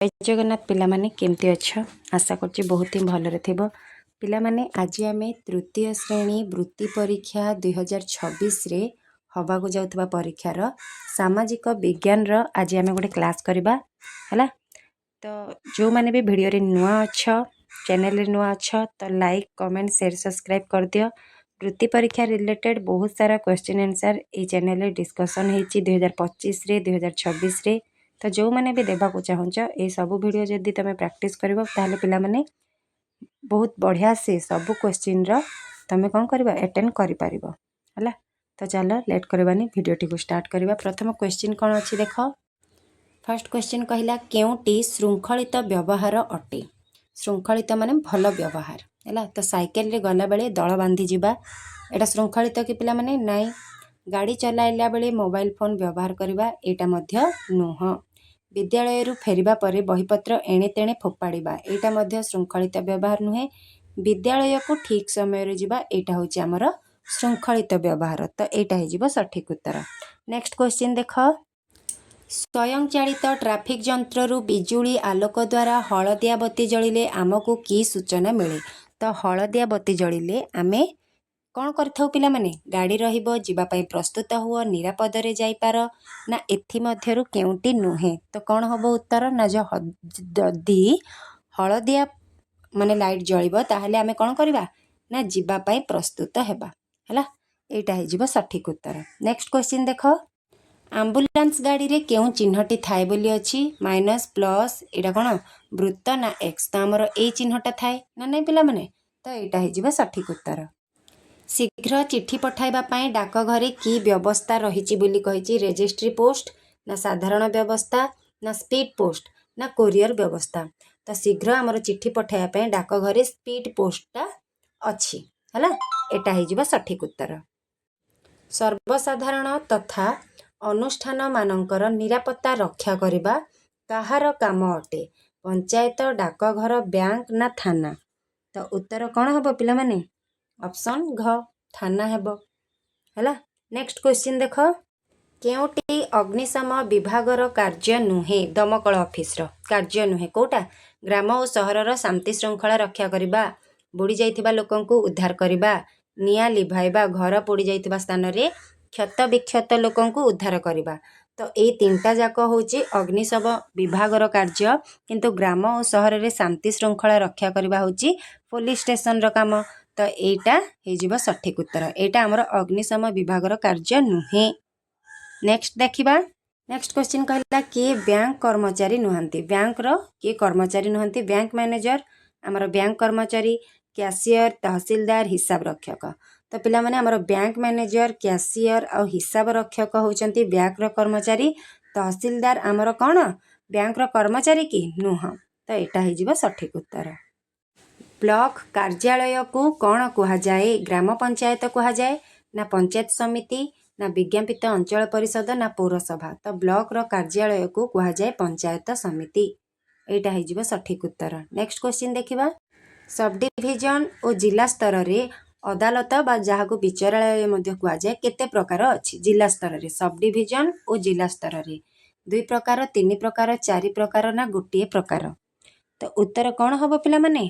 जय जगन्नाथ पिलामाने केमती अच्छ आशा करछि बहुत ही भलरे थिबो पिलामाने आज आमे तृतीय श्रेणी वृत्ति परीक्षा 2026 रे हबाकू जाउथबा परीक्षार सामाजिक विज्ञान रो आज आमे गोटे क्लास करबा हला। तो जो माने भी वीडियो रे नुआ अच्छ चैनल रे नुआ अच्छ तो लाइक कमेंट शेयर सब्सक्राइब कर दियो। वृत्ति परीक्षा रिलेटेड बहुत सारा क्वेश्चन आंसर ए चैनल रे डिस्कशन हेछि 2025 रे 2026 रे। तो जो मैंने भी देवाक चाहूच ये सब वीडियो जदि तुम प्रैक्टिस कर पिला माने बहुत बढ़िया से सब क्वेश्चन तुम कौन कर अटेंड कर है। तो चलो लेट करवानी वीडियो टी को स्टार्ट करवा। प्रथम क्वेश्चन कौन अच्छी देख। फर्स्ट क्वेश्चन कहला केउटी श्रृंखलित व्यवहार अटे। श्रृंखलित माने भल व्यवहार है। तो साइकेल रे गला बेले दल बांधी जिबा एटा श्रृंखलित कि पिला माने नाई। गाड़ी चलाइला बेले मोबाइल फोन व्यवहार करवा एटा मध्य नुह। विद्यालय फेरिबा परे बहीपत्र एणे तेणे फोपाड़ा एटा मध्य श्रृंखलित व्यवहार नुहे। विद्यालय को ठीक समय रे जिबा एटा होची हमर श्रृंखलित व्यवहार। तो एटा हे जिवो सठिक उत्तर। नेक्स्ट क्वेश्चन देख। स्वयंचालित ट्रैफिक जंत्र रु बिजुली आलोक द्वारा हलदिया बत्ती जलिले आमको की सूचना मिले। तो हलदिया बत्ती जलिले आमे कौन करथाउ पिला माने गाड़ी रहिबो जीवापाई प्रस्तुत हुओ निरापद रे जाइपार ना एथि मध्यरु केउटी नुहे। तो कौन हबो उत्तर ना जो जदि हलदिया माने लाइट जलिबो ताहले आमे कौन करबा ना जीवापाई प्रस्तुत हेबा हला। एटा हे जिवो सठिक उत्तर। नेक्स्ट क्वेश्चन देख। एम्बुलेंस गाड़ी रे केउ चिन्हटी थाए बोली अछि माइनस प्लस एटा कौन वृत्त ना एक्स। तो हमर ए चिन्हटा थाए ना नै पिला माने। तो एटा हे जिवो सठिक उत्तर। शीघ्र चिठी पठाइबा पाई डाकघरे की व्यवस्था रही बोली कही। रेजिस्ट्री पोस्ट ना साधारण व्यवस्था ना स्पीड पोस्ट ना कोरियर व्यवस्था। तो शीघ्र आमर चिठी पठाइबा पाई डाकघरे स्पीड पोस्टा अच्छी है। एटा हे जिवो सठिक उत्तर। सर्वसाधारण तथा अनुष्ठान मानकर निरापत्ता रक्षा करिबा काहार काम अटे। पंचायत डाकघर बैंक ना थाना। तो उत्तर कौन हबो पिला माने ऑप्शन घ थाना हेबो हला। नेक्स्ट क्वेश्चन देख। केउटी अग्निशम विभागर कार्य नुहे। दमकल ऑफिस रो कार्य नुहे कोटा ग्राम और सहरर शांति श्रृंखला रक्षा करिबा बुड़ी जाइथिबा लोकन को उद्धार करिबा निया लिभाइबा घर पोड़ी जाइथिबा स्थान रे क्षत विक्षत लोकन को उद्धार करिबा। तो ये तीनटा जाक होची अग्निशम विभागर कार्य किंतु ग्राम और सहर रे शांति श्रृंखला रक्षा करिबा होची पुलिस स्टेशन रो काम। तो एटा हे जिवो सठिक उत्तर। एटा हमर अग्निशम विभागर कार्य नुहे। नेक्स्ट देखिबा। नेक्स्ट क्वेश्चन कहला कि बैंक कर्मचारी नुहंती। बैंक रो कि कर्मचारी नुहंती बैंक मैनेजर हमर बैंक कर्मचारी कैशियर तहसीलदार हिसाब रक्षक। तो पिला माने हमर बैंक मैनेजर कैशियर और हिसाब रक्षक होचंती बैंक रो कर्मचारी। तहसीलदार हमर कोन बैंक रो कर्मचारी की नुह। तो एटा हे जिवो सठिक उत्तर। ब्लॉक कार्यालय को कौन कहा जाए। ग्राम पंचायत कहा जाए ना पंचायत समिति ना विज्ञापित अंचल परिषद ना पौरसभा। तो ब्लॉक रो कार्यालय को कहा जाए पंचायत समिति। एटा हे जिवो सठिक उत्तर। नेक्स्ट क्वेश्चन देखिबा। सब डिविजन और जिला स्तर रे अदालत बा जहाको विचारालय मध्ये कहा जाए केते प्रकार अछि। जिला स्तर रे सब डिविजन और जिला स्तर रे 2 प्रकार 3 प्रकार 4 प्रकार ना गोटे प्रकार। तो उत्तर कौन हबो पिला माने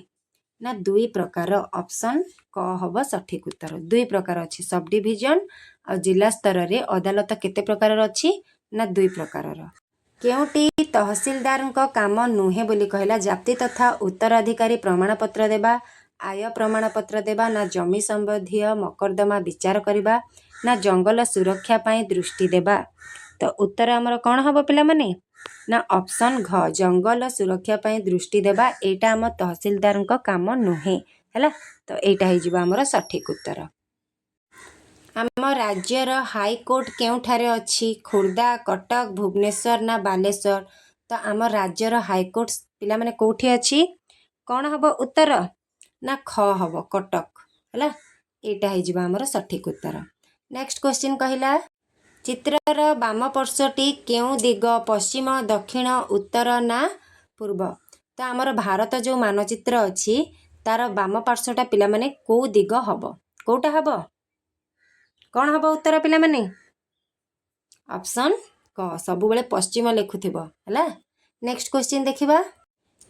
ना 2 प्रकार। ऑप्शन क हबो सठिक उत्तर। 2 प्रकार अछि सब डिविजन और जिला स्तर रे अदालत केते प्रकार अछि ना 2 प्रकार। केउटी तहसीलदार को काम नुहे बोली कहला जाति तथा उत्तराधिकारी प्रमाण पत्र देबा आय प्रमाण पत्र देबा ना जमी संबंधी मकद्दमा विचार करबा ना जंगल सुरक्षा पाई दृष्टि देबा। तो उत्तर हमर कौन हबो पिला माने ना ऑप्शन घ जंगल सुरक्षा पाई दृष्टि देबा एटा हम तहसीलदार को काम नुहे हैला। तो एटा हे जिबा हमर सठिक उत्तर। आम राज्यर हाईकोर्ट केउठारे अछि खुर्दा कटक भुवनेश्वर ना बालेश्वर। तो आम राज्यर हाईकोर्ट पिला माने कोठी अछि कौन हबो उत्तर ना ख हबो कटक हैला। एटा हे जिबा हमर सठिक उत्तर। नेक्स्ट क्वेश्चन कहिला चित्रर बाम पार्श्वटी केउ दिग पश्चिम दक्षिण उत्तर ना पूर्व। तो आमर भारत जो मानचित्र अछि तार बाम पार्श्वटा पिला माने को दिग हबो कोटा हबो कौन हबो उत्तर पिला माने ऑप्शन क सब बेले पश्चिम लिखुथिबो हैला। नेक्स्ट क्वेश्चन देखिबा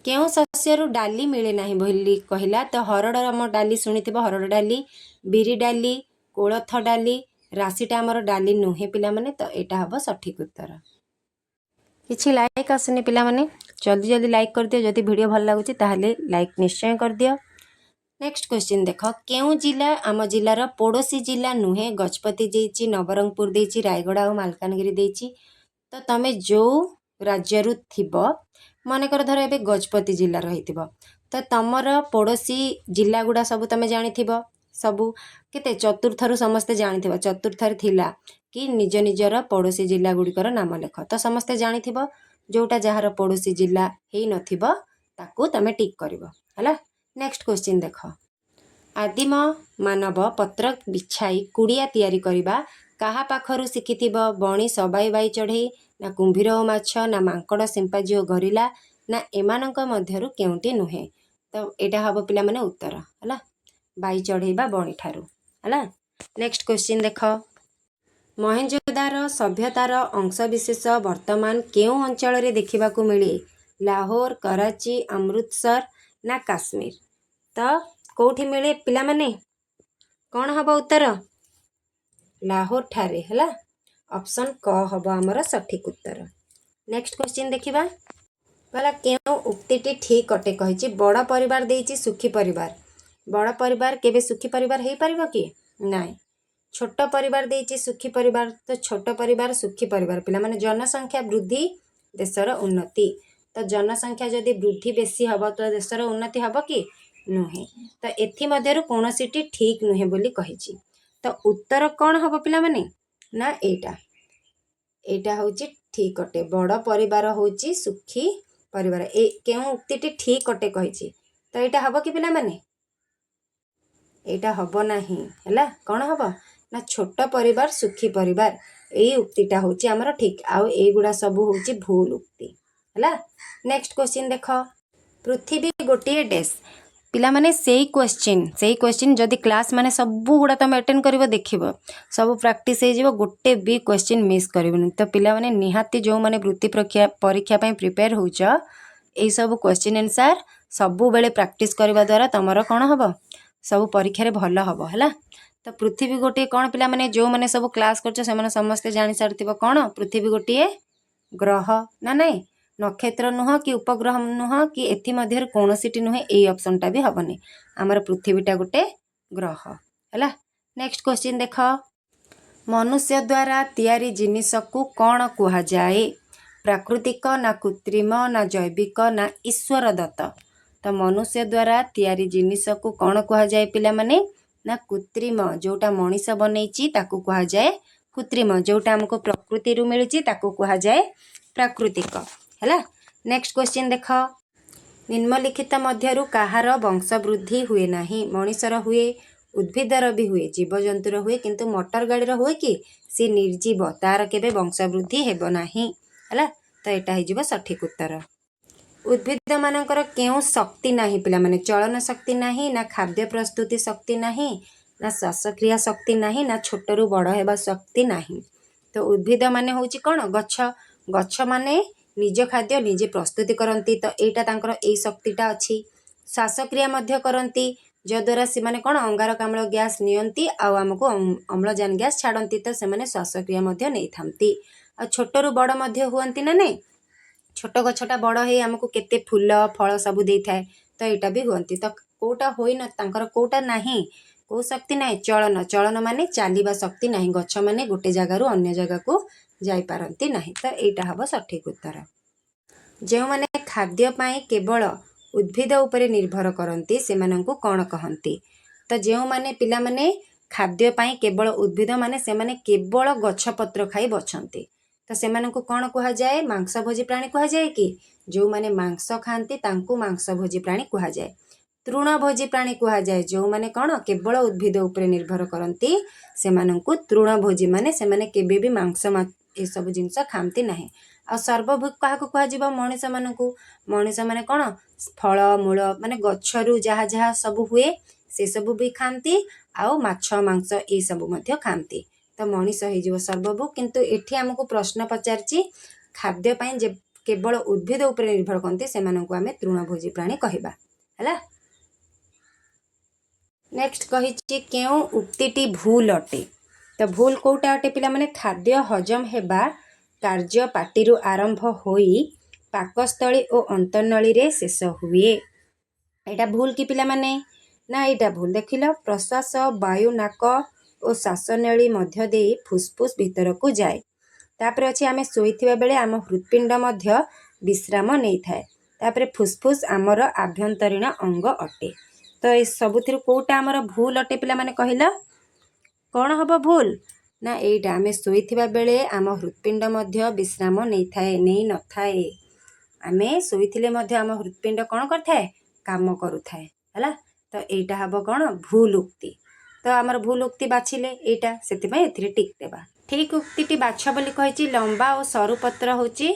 केउ शस्यरू डाली मिले नाही बोली कहला तो हरड़ आम डाली शुणिथिबो हरड़ डाली बिरी डाली कोलथ डाली राशिटा आमर डाली नुहे पिला माने तो एटा हबो सठिक उत्तर। किछि लाइक आसनी पिला माने जल्दी जल्दी लाइक कर दियो जदि वीडियो भल लागुची ताहले लाइक निश्चय कर दियो। नेक्स्ट क्वेश्चन देख केउ जिला आम जिलार पड़ोसी जिला नुहे गजपति देइची नवरंगपुर देइची रायगढ़ और मालकानगिरी देइची तो तमे जो राज्यरू थिबो मनकर धर एबे गजपति जिला रहिथिबो तो तमर पड़ोसी जिला गुड़ा सब तमे जानिथिबो सबू केते चतुर्थरू समस्ते जानिथिबो चतुर्थर थिला कि निज निजर पड़ोसी जिला गुड़िकर नाम लेख तो समस्ते जानिथिबो जोटा जहार पड़ोसी जिला हेई नथिबो ताकू तमे टिक करिवो हला। नेक्स्ट क्वेश्चन देख आदिम मानव पत्र बिछाई कुड़िया तैयारी करिबा काहा पाखरू शिखिथिबो बणी सबाई बाई चढ़ई ना कुंभीर ओ माछ ना मांकड़ सिंपाजी ओ गरिला ना एमानक मध्यरु केउटी नुहे तो एटा हबो पिला माने उत्तर हला बाई चढ़ईबा बणी ठारू हला। नेक्स्ट क्वेश्चन देख मोहेंजोदारो सभ्यतार अंशविशेष वर्तमान केउ अंचल रे देखिबाकू मिले लाहौर कराची अमृतसर ना काश्मीर तो कोठी मिले पिला माने कौन हबो उत्तर लाहौर ठारे हला ऑप्शन क हबो हमर सठिक उत्तर। नेक्स्ट क्वेश्चन देखिबा कहला केउ उक्तिटी ठीक अटे कहिछि बड़ परिवार देइछि सुखी परिवार बड़ परिवार केबे सुखी परिवार हेई परिबो कि नाइ छोट परिवार देइछि सुखी परिवार तो छोट परिवार सुखी परिवार पिला माने जनसंख्या वृद्धि देशर उन्नति तो जनसंख्या जदि वृद्धि बेसी हबो तो देशर उन्नति हबो कि नुहे तो एथि मध्यरु कोनोसीटी ठीक नुहे बोली कहिछि तो उत्तर कौन हबो पिला माने ना एटा एटा होची ठीक अटे बड़ परिवार होची सुखी परिवार ए केउ उक्तिटी ठीक अटे कहिछि तो एटा हबो कि पिला माने एटा हबो नाही हला कौन हबो ना छोट परिवार सुखी परिवार ए उक्तिटा होची हमर ठीक आउ ए गुडा सब होची भूल उक्ति हला। नेक्स्ट क्वेश्चन देख पृथ्वी गोटे डैश पिला माने सेई क्वेश्चन जदि क्लास माने सब गुडा तुम अटेंड करिवो देखिवो सब प्रैक्टिस हे जिवो गोटे भी क्वेश्चन मिस करिवोनी तो पिला माने निहाती जो माने वृत्ति परीक्षा पई प्रिपेयर होउछ एई सब क्वेश्चन आंसर सब बेले प्रैक्टिस करबा द्वारा तमरो कोन हबो सब परीक्षा रे भलो हबो हला। तो पृथ्वी गोटे कौन पिला माने जो माने सब क्लास करछ से माने समस्ते जानि सारथिबो कौन पृथ्वी गोटे ग्रह ना नहीं नक्षत्र नुह कि उपग्रह नुह कि एथि मध्यर कोनोसीटी नुहे ए ऑप्शनटा भी हबनी हमर पृथ्वीटा गोटे ग्रह हला। नेक्स्ट क्वेश्चन देख मनुष्य द्वारा तैयारी जिनिस को कौन कुहा जाए प्राकृतिक ना कृत्रिम ना जैविक ना ईश्वर दत्त तो मनुष्य द्वारा तैयारी जिनिस को कौन कुहा जाए पिला माने ना कृत्रिम जोटा मनीष बनैछि ताकू कुहा जाए कृत्रिम जोटा हमको प्रकृति रु मिलुछि ताकू कुहा जाए प्राकृतिक हला। नेक्स्ट क्वेश्चन देख निम्नलिखित मध्यरु काहार वंश वृद्धि हुए नाही मनीषर हुए उद्भिदर भी हुए जीवजंतुर हुए किंतु मोटर गाड़ीर हुए कि सी निर्जीव तार केबे वंश वृद्धि हेबो नाही हला तो एटा हे जिवो सठिक उत्तर। उद्भिद मानकर केउ शक्ति नाही पिला माने चलन शक्ति नाही ना खाद्य प्रस्तुति शक्ति नाही ना श्वासक्रिया शक्ति नाही ना छोटरू बड़ हेबा शक्ति नाही तो उद्भिद माने होची कोन गच्छ गच्छ माने निज खाद्य निजे प्रस्तुति करती तो एटा तांकर ए शक्तिटा अछि श्वासक्रिया मध्य करती जद्वारा से माने कोन अंगारकाम्ल गैस नियंती आ हमको अम्लजान गैस छाड़ती तो से माने श्वासक्रिया मध्य नै थांती आ छोटरू बड़ मध्य हुअंती ना नै छोट गछटा बड़ हे हमको केते फूल फल सब दे थाए तो एटा भी हुअंती तो कोटा होई न तांकर कोटा नाही को शक्ति नाही चलन चलन माने चालिबा शक्ति नाही गछ माने गोटे जगारू अन्य जगह को जाई पारंती नाही तो एटा हबो सठिक उत्तर। जे माने खाद्य पाई केवल उद्भिद उपरे निर्भर करती से माननकु कोन कहंती तो जे माने पिला माने खाद्य पाई केवल उद्भिद माने से माने केवल गछ पत्र खाई बचंती तो से माननकु कोन कहा जाए मांसभोजी प्राणी कहा जाए कि जो माने मांस खाती तांकु मांसभोजी प्राणी कहा जाए तृणभोजी प्राणी कहा जाए जो माने कोन केवल उद्भिद उपरे निर्भर करती से माननकु तृणभोजी माने से माने केबे भी मांस ए सब जिंस खाती नाही आ सर्वभूक काहाकु कहा जिवो मनीष माननकु मनीष माने कोन फल मूल माने गच्छरु जहा जहा सब हुए से सब भी खाती आउ माछ मांस ए सब मध्य खाती तो मनीष हो सर्वभूक किंतु एठी हमको प्रश्न पचारची खाद्य पाई जे केवल उद्भिद उपर निर्भर करते से आम तृणभोजी प्राणी कहवा है। नेक्स्ट कही क्यों उक्ति भूल अटे। तो भूल कौटा अटे पिला माने खाद्य हजम हेबा कार्य पाटिरु आरंभ होई पाकस्थली और अंतर्नली रे शेष हुए। एटा भूल कि पिला माने ना एटा भूल देख लो प्रश्वास वायु नाक और श्वासनली मध्य दे फुसफुस भीतर को जाए। तापर अच्छे आम शोइथिबा बेले आम हृत्पिंड मध्य विश्राम नहीं थाए। तापर फुसफुस आमर आभ्यंतरीण अंग अटे। तो ये सबुथिर कोटा आमर भूल अटे पिला माने कहला कौन हम भूल ना एटा आम शोइथिबा बेले आम हृत्पिंड मध्य विश्राम नहीं थाए नहीं न थाए। आम शोइथिले मध्य आम हृत्पिंड कौन करथाए काम करुथाए है। तो एटा हम कौन भूल उक्ति। तो आमर भूल उक्ति बाछिले एटा सेतिपय एथिरे टिक देबा। ठीक उक्तिटी बाछ बोली कहिछि लंबा और सरू पत्र होछि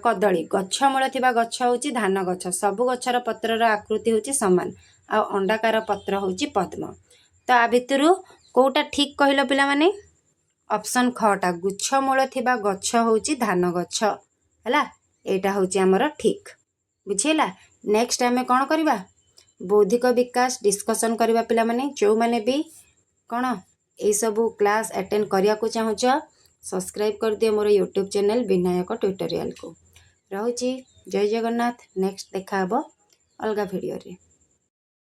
कदली गछ मूल थिबा गछ होछि धान गछ सबु गछर पत्रर आकृति होछि समान आ अंडाकार पत्र होछि पद्म। तो आ भितरु कोटा ठीक कहिलो पिला माने ऑप्शन खटा गुच्छ मूल थिबा गछ होछि धान गछ हैला। एटा होछि हमर ठीक बुझिला। नेक्स्ट आमे कोन करबा बौद्धिक विकास डिस्कशन करबा पिला माने जो माने भी कोन ए सबु क्लास अटेंड करिया को चाहूछ सब्सक्राइब कर दियो मोर यूट्यूब चैनल विनायक ट्यूटोरियल को। रहुछि जय जगन्नाथ। नेक्स्ट देखा हबो अलगा वीडियो रे।